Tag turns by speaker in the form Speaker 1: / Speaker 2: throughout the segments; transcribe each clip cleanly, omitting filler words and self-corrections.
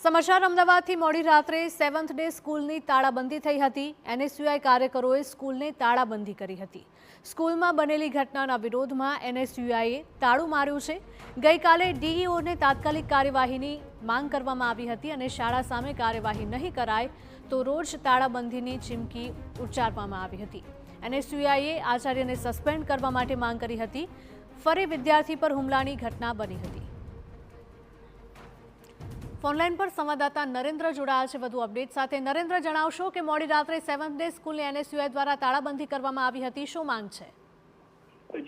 Speaker 1: સમાચાર અમદાવાદથી મોડી રાત્રે સેવન્થ ડે સ્કૂલની તાળાબંધી થઈ હતી। એનએસયુઆઈ કાર્યકરોએ સ્કૂલને તાળાબંધી કરી હતી। સ્કૂલમાં બનેલી ઘટનાના વિરોધમાં એનએસયુઆઈએ તાળું માર્યું છે। ગઈકાલે ડીઈઓને તાત્કાલિક કાર્યવાહીની માંગ કરવામાં આવી હતી અને શાળા સામે કાર્યવાહી નહીં કરાય તો રોજ તાળાબંધીની ચીમકી ઉચ્ચારવામાં આવી હતી। એનએસયુઆઈએ આચાર્યને સસ્પેન્ડ કરવા માટે માંગ કરી હતી। ફરી વિદ્યાર્થી પર હુમલાની ઘટના બની હતી। ફોનલાઈન પર સંવાદદાતા નરેન્દ્ર જોડાયા છે વધુ અપડેટ સાથે। નરેન્દ્ર, જણાવશો કે મોડી રાત્રે સેવન્થ ડે સ્કૂલની એનએસયુઆઈ દ્વારા તાળાબંધી કરવામાં આવી હતી, શું માંગ છે?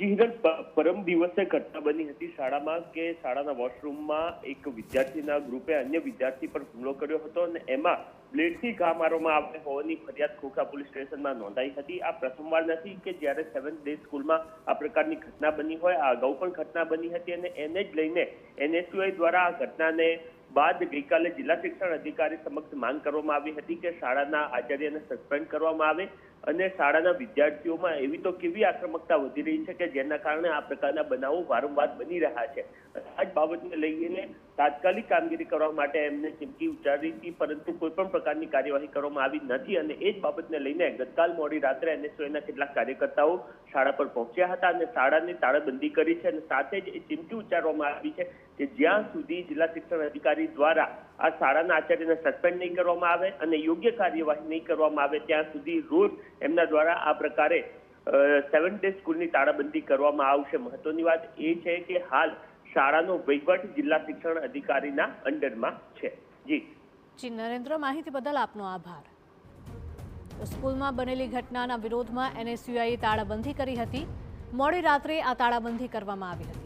Speaker 2: જી હિરલ, પરમ દિવસે ઘટના બની હતી શાળામાં કે શાળાના વોશરૂમમાં એક વિદ્યાર્થીના ગ્રુપે અન્ય વિદ્યાર્થી પર હુમલો કર્યો હતો અને એમાં બ્લેડથી ઘા મારવામાં આવે હોવાની ફરિયાદ ખોખા પોલીસ સ્ટેશનમાં નોંધાઈ હતી। આ પ્રથમવાર નથી કે જ્યારે સેવન્થ ડે સ્કૂલમાં આ પ્રકારની ઘટના બની હોય। આ અગાઉ પણ ઘટના બની હતી અને એને જ લઈને એનએસયુઆઈ દ્વારા આ ઘટનાને બાદ ગઈકાલે જિલ્લા શિક્ષણ અધિકારી સમક્ષ માંગ કરવામાં આવી હતી કે શાળાના આચાર્યને સસ્પેન્ડ કરવામાં આવે અને શાળાના વિદ્યાર્થીઓમાં એવી તો કેવી આક્રમકતા વધી રહી છે કે જેના કારણે આ પ્રકારના બનાવો વારંવાર બની રહ્યા છે। આ જ બાબતને લઈને તાત્કાલિક કામગીરી કરવા માટે એમને ચીમકી ઉચ્ચારી હતી, પરંતુ કોઈ પણ પ્રકારની કાર્યવાહી કરવામાં આવી નથી અને એ જ બાબતને લઈને ગતકાલ મોડી રાત્રે એનએસયુઆઈના કેટલાક કાર્યકર્તાઓ શાળા પર પહોંચ્યા હતા અને શાળાની તાળાબંધી કરી છે અને સાથે જ એ ચીમકી ઉચ્ચારવામાં આવી છે કે જ્યાં સુધી જિલ્લા શિક્ષણ અધિકારી દ્વારા આ શાળાના આચાર્યને સસ્પેન્ડ નહીં કરવામાં આવે અને યોગ્ય કાર્યવાહી નહીં કરવામાં આવે ત્યાં સુધી રોજ એમના દ્વારા આ પ્રકારે સેવન્થ ડે સ્કૂલની તાળાબંધી કરવામાં આવશે। મહત્વની વાત એ છે કે હાલ શાળાનો વહીવટ જિલ્લા શિક્ષણ અધિકારીના અંડરમાં છે।
Speaker 1: જી નરેન્દ્ર, માહિતી બદલ આપનો આભાર। સ્કૂલમાં બનેલી ઘટનાના વિરોધમાં એનએસયુઆઈએ તાળાબંધી કરી હતી। મોડી રાત્રે આ તાળાબંધી કરવામાં આવી હતી।